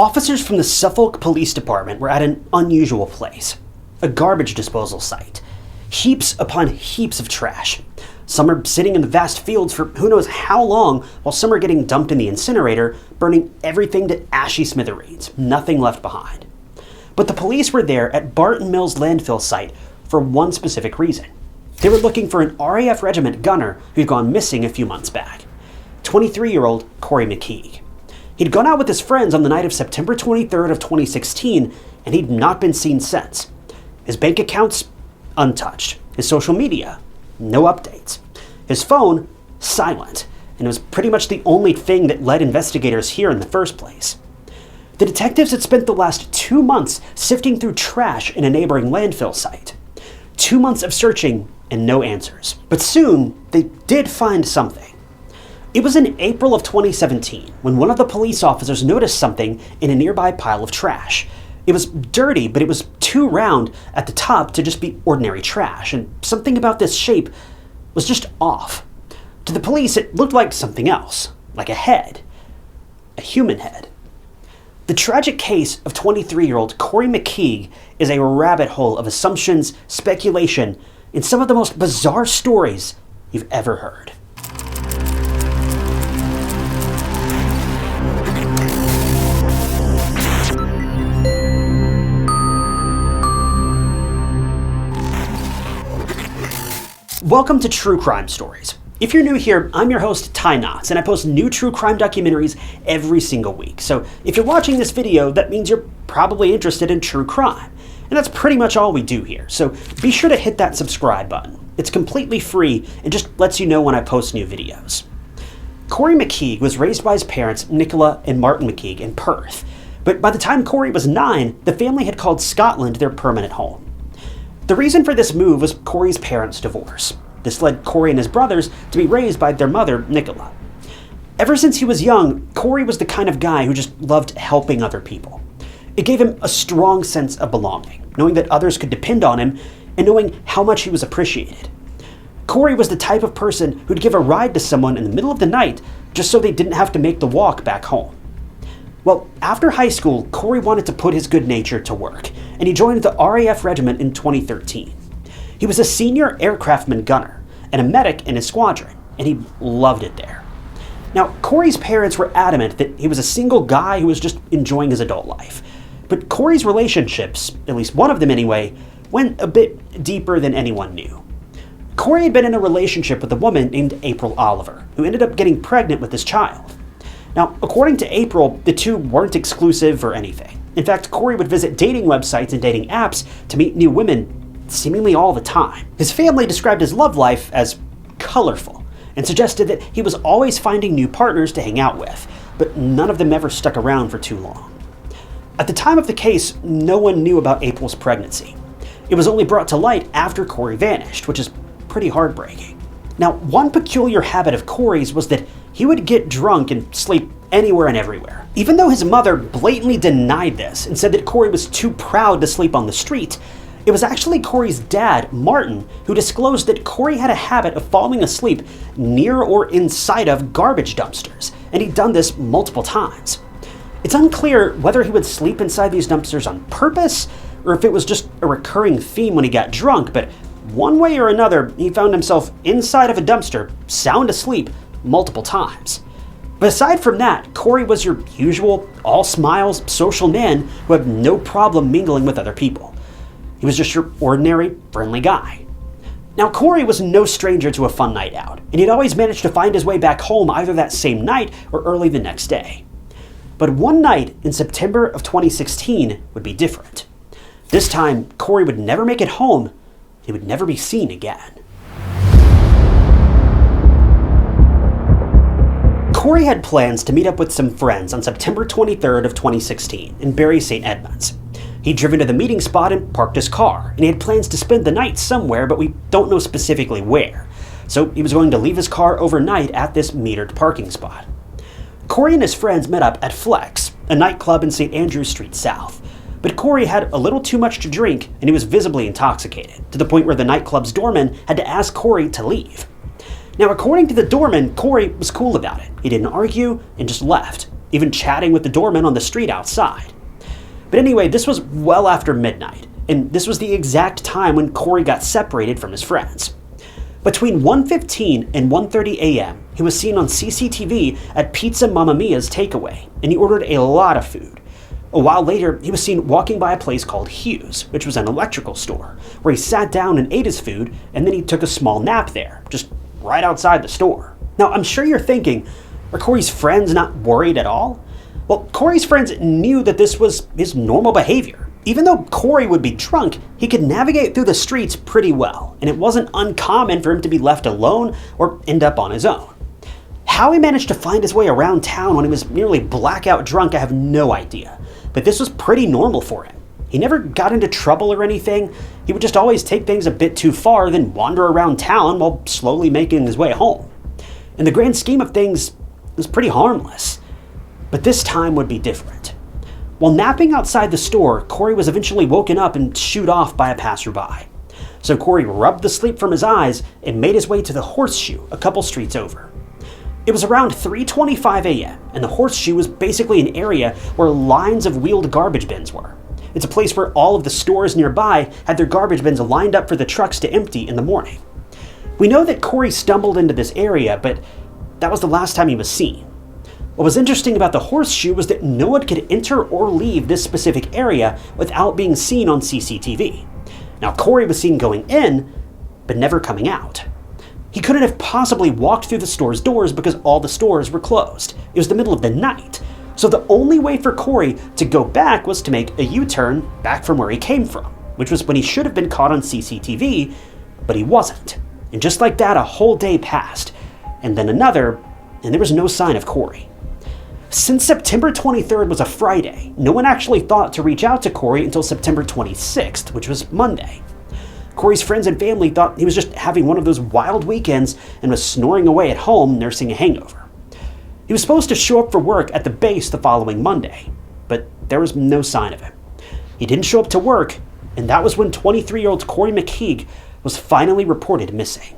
Officers from the Suffolk Police Department were at an unusual place, a garbage disposal site. Heaps upon heaps of trash. Some are sitting in the vast fields for who knows how long, while some are getting dumped in the incinerator, burning everything to ashy smithereens, nothing left behind. But the police were there at Barton Mills landfill site for one specific reason. They were looking for an RAF regiment gunner who'd gone missing a few months back. 23-year-old Corrie McKeague. He'd gone out with his friends on the night of September 23rd of 2016, and he'd not been seen since. His bank accounts, untouched. His social media, no updates. His phone, silent, and it was pretty much the only thing that led investigators here in the first place. The detectives had spent the last 2 months sifting through trash in a neighboring landfill site. 2 months of searching and no answers. But soon, they did find something. It was in April of 2017 when one of the police officers noticed something in a nearby pile of trash. It was dirty, but it was too round at the top to just be ordinary trash, and something about this shape was just off. To the police, it looked like something else, like a head, a human head. The tragic case of 23-year-old Corrie McKeague is a rabbit hole of assumptions, speculation, and some of the most bizarre stories you've ever heard. Welcome to True Crime Stories. If you're new here, I'm your host, Ty Knotts, and I post new true crime documentaries every single week. So if you're watching this video, that means you're probably interested in true crime. And that's pretty much all we do here. So be sure to hit that subscribe button. It's completely free and just lets you know when I post new videos. Corrie McKeague was raised by his parents, Nicola and Martin McKeague, in Perth. But by the time Corrie was 9, the family had called Scotland their permanent home. The reason for this move was Corrie's parents' divorce. This led Corrie and his brothers to be raised by their mother, Nicola. Ever since he was young, Corrie was the kind of guy who just loved helping other people. It gave him a strong sense of belonging, knowing that others could depend on him and knowing how much he was appreciated. Corrie was the type of person who'd give a ride to someone in the middle of the night just so they didn't have to make the walk back home. Well, after high school, Corrie wanted to put his good nature to work, and he joined the RAF regiment in 2013. He was a senior aircraftman gunner and a medic in his squadron, and he loved it there. Now, Corrie's parents were adamant that he was a single guy who was just enjoying his adult life. But Corrie's relationships, at least one of them anyway, went a bit deeper than anyone knew. Corrie had been in a relationship with a woman named April Oliver, who ended up getting pregnant with his child. Now, according to April, the two weren't exclusive or anything. In fact, Corrie would visit dating websites and dating apps to meet new women seemingly all the time. His family described his love life as colorful and suggested that he was always finding new partners to hang out with, but none of them ever stuck around for too long. At the time of the case, no one knew about April's pregnancy. It was only brought to light after Corrie vanished, which is pretty heartbreaking. Now, one peculiar habit of Corrie's was that he would get drunk and sleep anywhere and everywhere. Even though his mother blatantly denied this and said that Corrie was too proud to sleep on the street, it was actually Corrie's dad, Martin, who disclosed that Corrie had a habit of falling asleep near or inside of garbage dumpsters, and he'd done this multiple times. It's unclear whether he would sleep inside these dumpsters on purpose, or if it was just a recurring theme when he got drunk, but one way or another, he found himself inside of a dumpster, sound asleep, multiple times. But aside from that, Corrie was your usual, all smiles, social man who had no problem mingling with other people. He was just your ordinary, friendly guy. Now, Corrie was no stranger to a fun night out, and he'd always managed to find his way back home either that same night or early the next day. But one night in September of 2016 would be different. This time, Corrie would never make it home. He would never be seen again. Corrie had plans to meet up with some friends on September 23rd of 2016 in Bury St Edmunds. He'd driven to the meeting spot and parked his car, and he had plans to spend the night somewhere, but we don't know specifically where. So he was going to leave his car overnight at this metered parking spot. Corrie and his friends met up at Flex, a nightclub in St Andrews Street South. But Corrie had a little too much to drink, and he was visibly intoxicated, to the point where the nightclub's doorman had to ask Corrie to leave. Now, according to the doorman, Corrie was cool about it. He didn't argue and just left. even chatting with the doorman on the street outside. But anyway, this was well after midnight, and this was the exact time when Corrie got separated from his friends. Between 1:15 and 1:30 a.m., he was seen on CCTV at Pizza Mamma Mia's takeaway, and he ordered a lot of food. A while later, he was seen walking by a place called Hughes, which was an electrical store, where he sat down and ate his food, and then he took a small nap there, just right outside the store. Now, I'm sure you're thinking, are Corrie's friends not worried at all? Well, Corrie's friends knew that this was his normal behavior. Even though Corrie would be drunk, he could navigate through the streets pretty well, and it wasn't uncommon for him to be left alone or end up on his own. How he managed to find his way around town when he was nearly blackout drunk, I have no idea, but this was pretty normal for him. He never got into trouble or anything. He would just always take things a bit too far, then wander around town while slowly making his way home. In the grand scheme of things, it was pretty harmless. But this time would be different. While napping outside the store, Corrie was eventually woken up and shooed off by a passerby. So Corrie rubbed the sleep from his eyes and made his way to the Horseshoe a couple streets over. It was around 3:25 a.m., and the Horseshoe was basically an area where lines of wheeled garbage bins were. It's a place where all of the stores nearby had their garbage bins lined up for the trucks to empty in the morning. We know that Corrie stumbled into this area, but that was the last time he was seen. What was interesting about the Horseshoe was that no one could enter or leave this specific area without being seen on CCTV. Now, Corrie was seen going in, but never coming out. He couldn't have possibly walked through the store's doors because all the stores were closed. It was the middle of the night. So the only way for Corrie to go back was to make a U-turn back from where he came from, which was when he should have been caught on CCTV, but he wasn't. And just like that, a whole day passed, and then another, and there was no sign of Corrie. Since September 23rd was a Friday, no one actually thought to reach out to Corrie until September 26th, which was Monday. Corrie's friends and family thought he was just having one of those wild weekends and was snoring away at home, nursing a hangover. He was supposed to show up for work at the base the following Monday, but there was no sign of him. He didn't show up to work, and that was when 23-year-old Corrie McKeague was finally reported missing.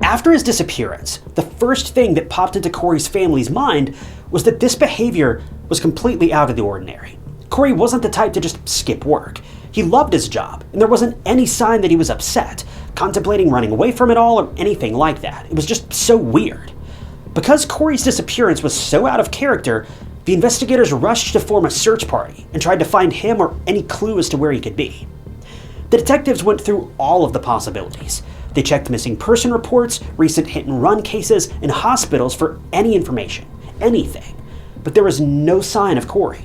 After his disappearance, the first thing that popped into Corrie's family's mind was that this behavior was completely out of the ordinary. Corrie wasn't the type to just skip work. He loved his job, and there wasn't any sign that he was upset, contemplating running away from it all, or anything like that. It was just so weird. Because Corrie's disappearance was so out of character, the investigators rushed to form a search party and tried to find him or any clue as to where he could be. The detectives went through all of the possibilities. They checked missing person reports, recent hit-and-run cases, and hospitals for any information, anything. But there was no sign of Corrie.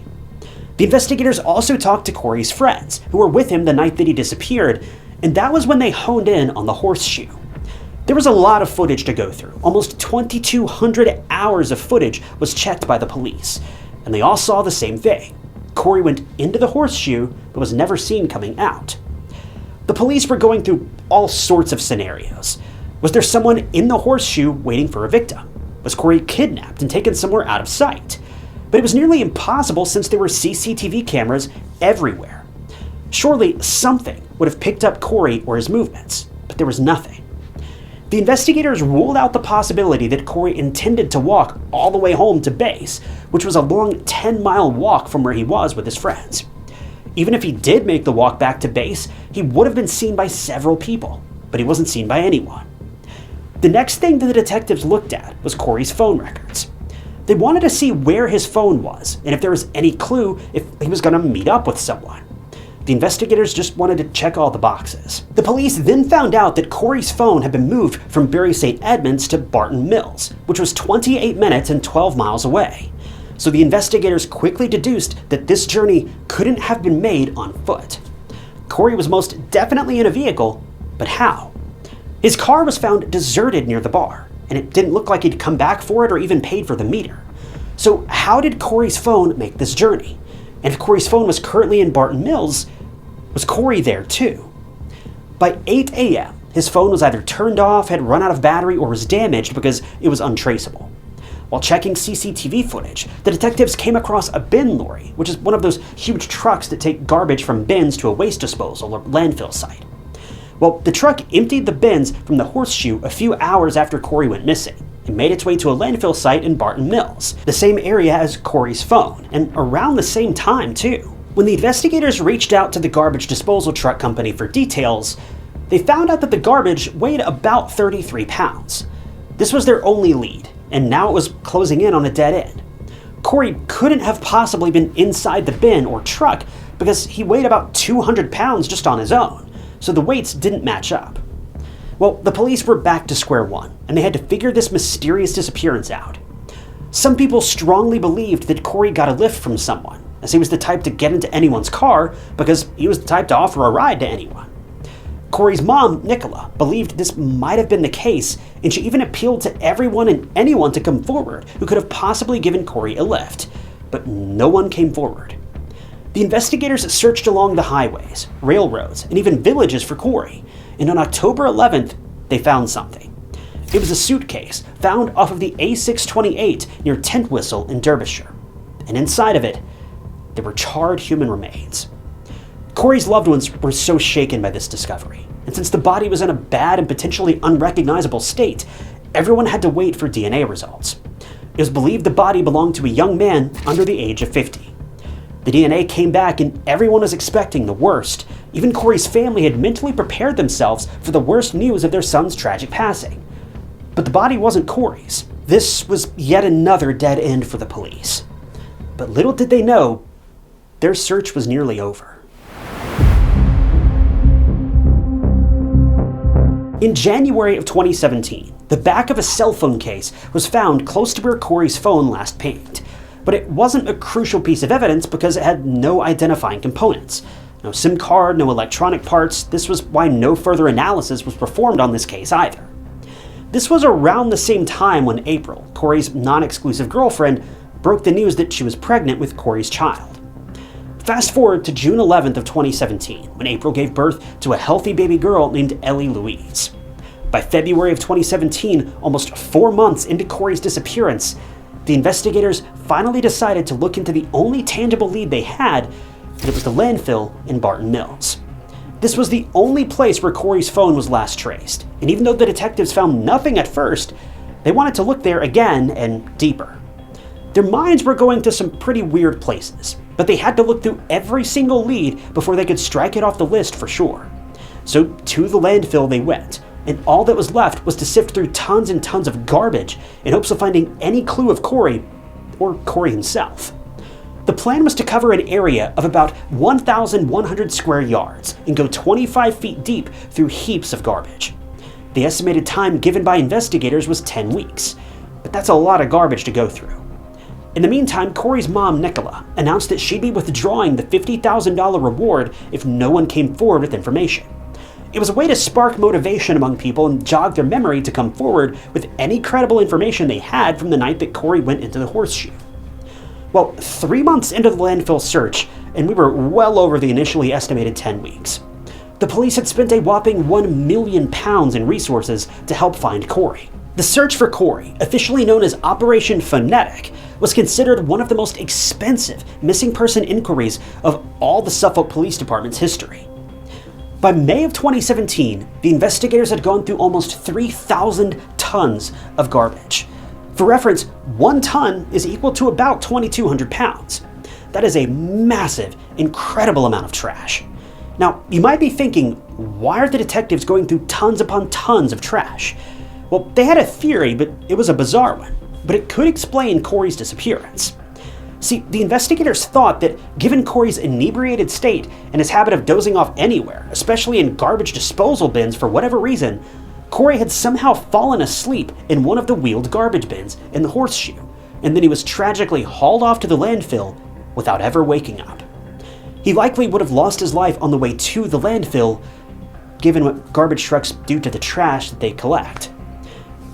The investigators also talked to Corrie's friends, who were with him the night that he disappeared, and that was when they honed in on the Horseshoe. There was a lot of footage to go through. Almost 2,200 hours of footage was checked by the police, and they all saw the same thing. Corrie went into the Horseshoe, but was never seen coming out. The police were going through all sorts of scenarios. Was there someone in the Horseshoe waiting for a victim? Was Corrie kidnapped and taken somewhere out of sight? But it was nearly impossible since there were CCTV cameras everywhere. Surely something would have picked up Corrie or his movements, but there was nothing. The investigators ruled out the possibility that Corrie intended to walk all the way home to base, which was a long 10-mile walk from where he was with his friends. Even if he did make the walk back to base, he would have been seen by several people, but he wasn't seen by anyone. The next thing that the detectives looked at was Corrie's phone records. They wanted to see where his phone was, and if there was any clue if he was going to meet up with someone. The investigators just wanted to check all the boxes. The police then found out that Corrie's phone had been moved from Bury St Edmunds to Barton Mills, which was 28 minutes and 12 miles away. So the investigators quickly deduced that this journey couldn't have been made on foot. Corrie was most definitely in a vehicle, but how? His car was found deserted near the bar, and it didn't look like he'd come back for it or even paid for the meter. So how did Corrie's phone make this journey? And if Corrie's phone was currently in Barton Mills, was Corrie there too? By 8 a.m., his phone was either turned off, had run out of battery, or was damaged because it was untraceable. While checking CCTV footage, the detectives came across a bin lorry, which is one of those huge trucks that take garbage from bins to a waste disposal or landfill site. Well, the truck emptied the bins from the Horseshoe a few hours after Corrie went missing, It made its way to a landfill site in Barton Mills, the same area as Corrie's phone, and around the same time too. When the investigators reached out to the garbage disposal truck company for details, they found out that the garbage weighed about 33 pounds. This was their only lead, and now it was closing in on a dead end. Corrie couldn't have possibly been inside the bin or truck because he weighed about 200 pounds just on his own, so the weights didn't match up. Well, the police were back to square one, and they had to figure this mysterious disappearance out. Some people strongly believed that Corrie got a lift from someone, as he was the type to get into anyone's car because he was the type to offer a ride to anyone. Corrie's mom, Nicola, believed this might have been the case, and she even appealed to everyone and anyone to come forward who could have possibly given Corrie a lift, but no one came forward. The investigators searched along the highways, railroads, and even villages for Corrie, and on October 11th, they found something. It was a suitcase found off of the A628 near Tent Whistle in Derbyshire, and inside of it, there were charred human remains. Corrie's loved ones were so shaken by this discovery, and since the body was in a bad and potentially unrecognizable state, everyone had to wait for DNA results. It was believed the body belonged to a young man under the age of 50. The DNA came back and everyone was expecting the worst. Even Corrie's family had mentally prepared themselves for the worst news of their son's tragic passing. But the body wasn't Corrie's. This was yet another dead end for the police. But little did they know, their search was nearly over. In January of 2017, the back of a cell phone case was found close to where Corrie's phone last pinged. But it wasn't a crucial piece of evidence because it had no identifying components. No SIM card, no electronic parts. This was why no further analysis was performed on this case either. This was around the same time when April, Corrie's non-exclusive girlfriend, broke the news that she was pregnant with Corrie's child. Fast forward to June 11th of 2017, when April gave birth to a healthy baby girl named Ellie Louise. By February of 2017, almost 4 months into Corrie's disappearance, the investigators finally decided to look into the only tangible lead they had, and it was the landfill in Barton Mills. This was the only place where Corrie's phone was last traced, and even though the detectives found nothing at first, they wanted to look there again and deeper. Their minds were going to some pretty weird places, but they had to look through every single lead before they could strike it off the list for sure. So to the landfill they went, and all that was left was to sift through tons and tons of garbage in hopes of finding any clue of Corrie, or Corrie himself. The plan was to cover an area of about 1,100 square yards and go 25 feet deep through heaps of garbage. The estimated time given by investigators was 10 weeks, but that's a lot of garbage to go through. In the meantime, Corrie's mom, Nicola, announced that she'd be withdrawing the $50,000 reward if no one came forward with information. It was a way to spark motivation among people and jog their memory to come forward with any credible information they had from the night that Corrie went into the horseshoe. Well, 3 months into the landfill search, and we were well over the initially estimated 10 weeks, the police had spent a whopping £1 million in resources to help find Corrie. The search for Corrie, officially known as Operation Phonetic, was considered one of the most expensive missing person inquiries of all the Suffolk Police Department's history. By May of 2017, the investigators had gone through almost 3,000 tons of garbage. For reference, 1 ton is equal to about 2,200 pounds. That is a massive, incredible amount of trash. Now, you might be thinking, why are the detectives going through tons upon tons of trash? Well, they had a theory, but it was a bizarre one. But it could explain Corrie's disappearance. See, the investigators thought that given Corrie's inebriated state and his habit of dozing off anywhere, especially in garbage disposal bins for whatever reason, Corrie had somehow fallen asleep in one of the wheeled garbage bins in the horseshoe, and then he was tragically hauled off to the landfill without ever waking up. He likely would have lost his life on the way to the landfill, given what garbage trucks do to the trash that they collect.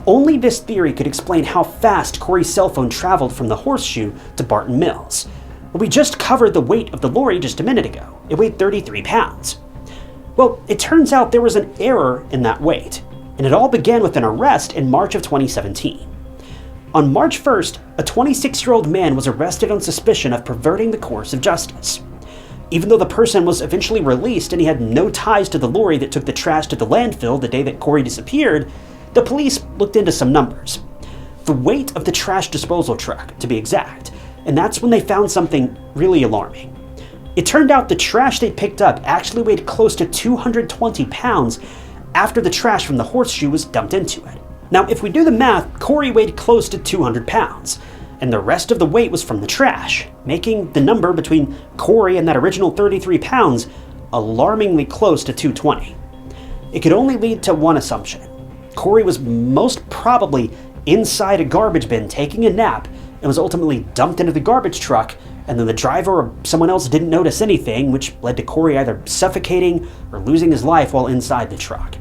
Only this theory could explain how fast Corrie's cell phone traveled from the horseshoe to Barton Mills. Well, we just covered the weight of the lorry just a minute ago. It weighed 33 pounds. Well, it turns out there was an error in that weight, and it all began with an arrest in March of 2017. On March 1st, a 26-year-old man was arrested on suspicion of perverting the course of justice. Even though the person was eventually released and he had no ties to the lorry that took the trash to the landfill the day that Corrie disappeared, the police looked into some numbers. the weight of the trash disposal truck, to be exact, and that's when they found something really alarming. It turned out the trash they picked up actually weighed close to 220 pounds after the trash from the horseshoe was dumped into it. Now, if we do the math, Corrie weighed close to 200 pounds, and the rest of the weight was from the trash, making the number between Corrie and that original 33 pounds alarmingly close to 220. It could only lead to one assumption. Corrie was most probably inside a garbage bin taking a nap and was ultimately dumped into the garbage truck, and then the driver or someone else didn't notice anything, which led to Corrie either suffocating or losing his life while inside the truck.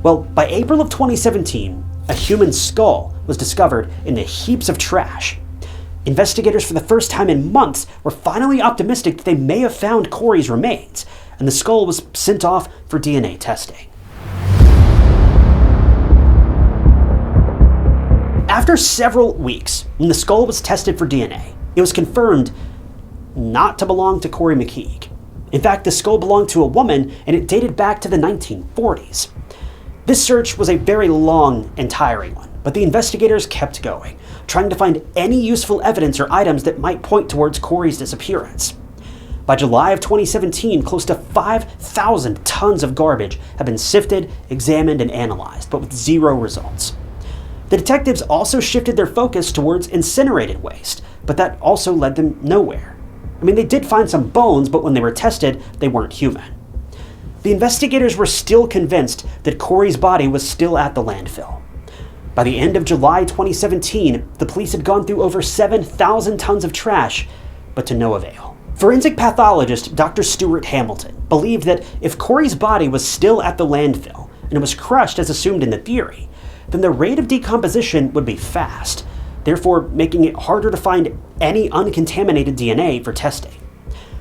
Well, by April of 2017, a human skull was discovered in the heaps of trash. Investigators, for the first time in months, were finally optimistic that they may have found Corrie's remains, and the skull was sent off for DNA testing. After several weeks, when the skull was tested for DNA, it was confirmed not to belong to Corrie McKeague. In fact, the skull belonged to a woman, and it dated back to the 1940s. This search was a very long and tiring one, but the investigators kept going, trying to find any useful evidence or items that might point towards Corrie's disappearance. By July of 2017, close to 5,000 tons of garbage had been sifted, examined, and analyzed, but with zero results. The detectives also shifted their focus towards incinerated waste, but that also led them nowhere. I mean, they did find some bones, but when they were tested, they weren't human. The investigators were still convinced that Corrie's body was still at the landfill. By the end of July 2017, the police had gone through over 7,000 tons of trash, but to no avail. Forensic pathologist Dr. Stuart Hamilton believed that if Corrie's body was still at the landfill, and it was crushed as assumed in the theory, then the rate of decomposition would be fast, therefore making it harder to find any uncontaminated DNA for testing.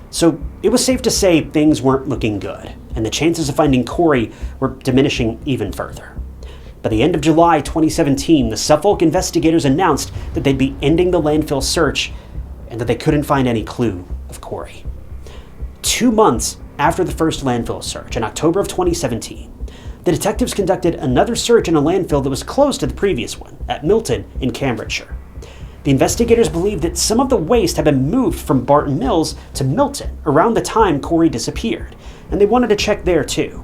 So it was safe to say things weren't looking good, and the chances of finding Corrie were diminishing even further. By the end of July 2017, the Suffolk investigators announced that they'd be ending the landfill search and that they couldn't find any clue of Corrie. 2 months after the first landfill search, in October of 2017, the detectives conducted another search in a landfill that was close to the previous one, at Milton in Cambridgeshire. The investigators believed that some of the waste had been moved from Barton Mills to Milton around the time Corrie disappeared, and they wanted to check there too.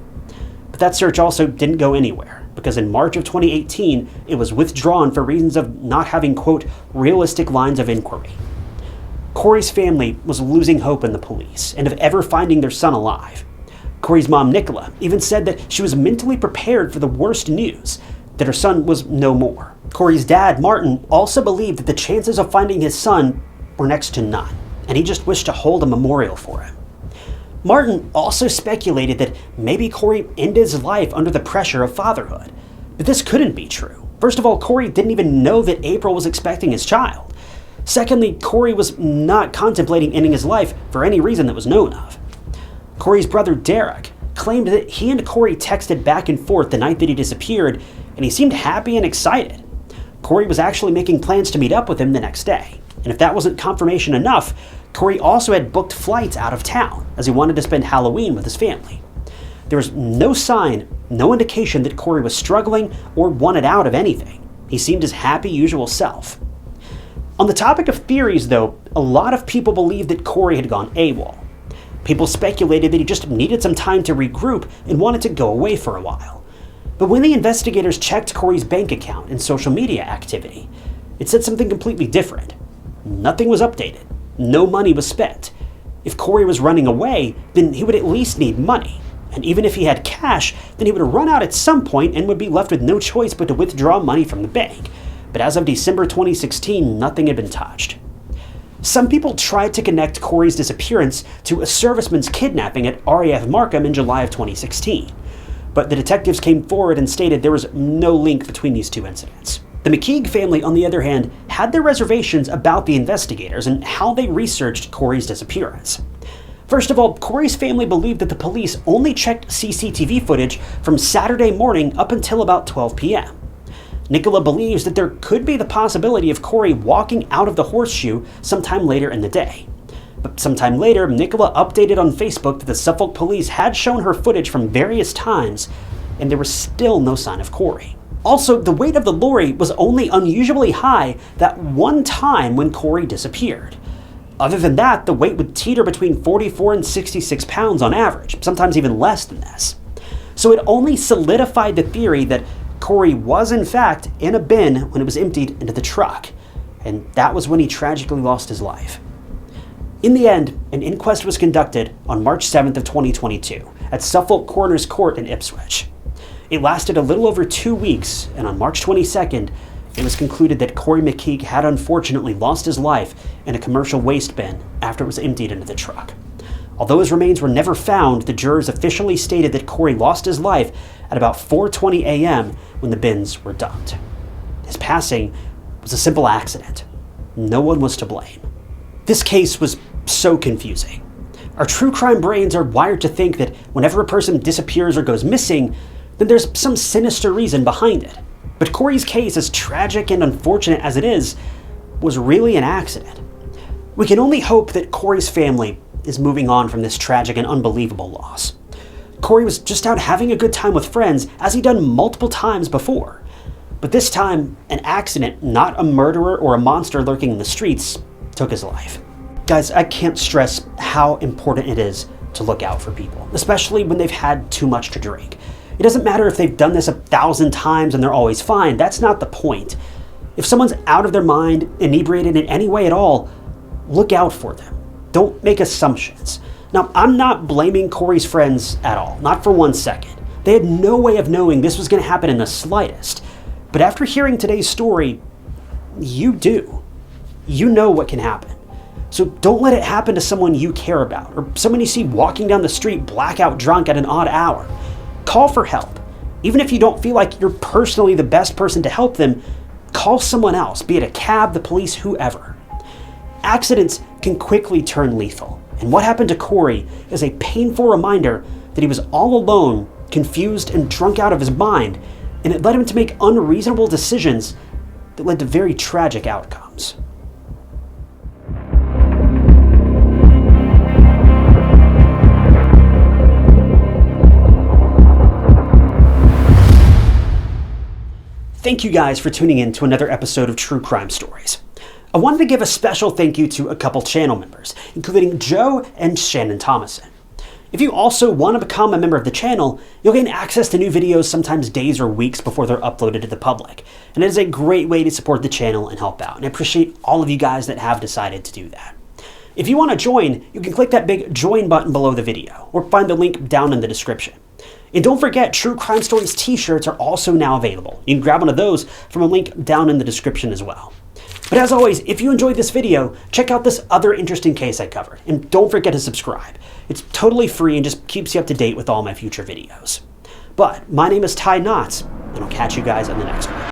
But that search also didn't go anywhere, because in March of 2018, it was withdrawn for reasons of not having, quote, realistic lines of inquiry. Corrie's family was losing hope in the police and of ever finding their son alive. Corrie's mom, Nicola, even said that she was mentally prepared for the worst news, that her son was no more. Corrie's dad, Martin, also believed that the chances of finding his son were next to none, and he just wished to hold a memorial for him. Martin also speculated that maybe Corrie ended his life under the pressure of fatherhood, but this couldn't be true. First of all, Corrie didn't even know that April was expecting his child. Secondly, Corrie was not contemplating ending his life for any reason that was known of. Corrie's brother, Derek, claimed that he and Corrie texted back and forth the night that he disappeared, and he seemed happy and excited. Corrie was actually making plans to meet up with him the next day, and if that wasn't confirmation enough, Corrie also had booked flights out of town, as he wanted to spend Halloween with his family. There was no sign, no indication that Corrie was struggling or wanted out of anything. He seemed his happy, usual self. On the topic of theories, though, a lot of people believed that Corrie had gone AWOL. People speculated that he just needed some time to regroup and wanted to go away for a while. But when the investigators checked Corrie's bank account and social media activity, it said something completely different. Nothing was updated. No money was spent. If Corrie was running away, then he would at least need money. And even if he had cash, then he would run out at some point and would be left with no choice but to withdraw money from the bank. But as of December 2016, nothing had been touched. Some people tried to connect Corrie's disappearance to a serviceman's kidnapping at RAF Markham in July of 2016. But the detectives came forward and stated there was no link between these two incidents. The McKeague family, on the other hand, had their reservations about the investigators and how they researched Corrie's disappearance. First of all, Corrie's family believed that the police only checked CCTV footage from Saturday morning up until about 12 p.m. Nicola believes that there could be the possibility of Corrie walking out of the horseshoe sometime later in the day. But sometime later, Nicola updated on Facebook that the Suffolk police had shown her footage from various times, and there was still no sign of Corrie. Also, the weight of the lorry was only unusually high that one time when Corrie disappeared. Other than that, the weight would teeter between 44 and 66 pounds on average, sometimes even less than this. So it only solidified the theory that Corrie was in fact in a bin when it was emptied into the truck, and that was when he tragically lost his life. In the end, an inquest was conducted on March 7th of 2022 at Suffolk Coroner's Court in Ipswich. It lasted a little over 2 weeks, and on March 22nd, it was concluded that Corrie McKeague had unfortunately lost his life in a commercial waste bin after it was emptied into the truck. Although his remains were never found, the jurors officially stated that Corrie lost his life at about 4:20 a.m. when the bins were dumped. His passing was a simple accident. No one was to blame. This case was so confusing. Our true crime brains are wired to think that whenever a person disappears or goes missing, then there's some sinister reason behind it. But Corrie's case, as tragic and unfortunate as it is, was really an accident. We can only hope that Corrie's family is moving on from this tragic and unbelievable loss. Corrie was just out having a good time with friends, as he'd done multiple times before. But this time, an accident, not a murderer or a monster lurking in the streets, took his life. Guys, I can't stress how important it is to look out for people, especially when they've had too much to drink. It doesn't matter if they've done this 1,000 times and they're always fine. That's not the point. If someone's out of their mind, inebriated in any way at all, look out for them. Don't make assumptions. Now, I'm not blaming Corrie's friends at all, not for 1 second. They had no way of knowing this was going to happen in the slightest. But after hearing today's story, you do. You know what can happen. So don't let it happen to someone you care about, or someone you see walking down the street blackout drunk at an odd hour. Call for help. Even if you don't feel like you're personally the best person to help them, call someone else, be it a cab, the police, whoever. Accidents can quickly turn lethal, and what happened to Corrie is a painful reminder that he was all alone, confused, and drunk out of his mind, and it led him to make unreasonable decisions that led to very tragic outcomes. Thank you guys for tuning in to another episode of True Crime Stories. I wanted to give a special thank you to a couple channel members, including Joe and Shannon Thomason. If you also want to become a member of the channel, you'll gain access to new videos sometimes days or weeks before they're uploaded to the public. And it is a great way to support the channel and help out. And I appreciate all of you guys that have decided to do that. If you want to join, you can click that big join button below the video, or find the link down in the description. And don't forget, True Crime Stories t-shirts are also now available. You can grab one of those from a link down in the description as well. But as always, if you enjoyed this video, check out this other interesting case I covered. And don't forget to subscribe. It's totally free and just keeps you up to date with all my future videos. But my name is Ty Knotts, and I'll catch you guys on the next one.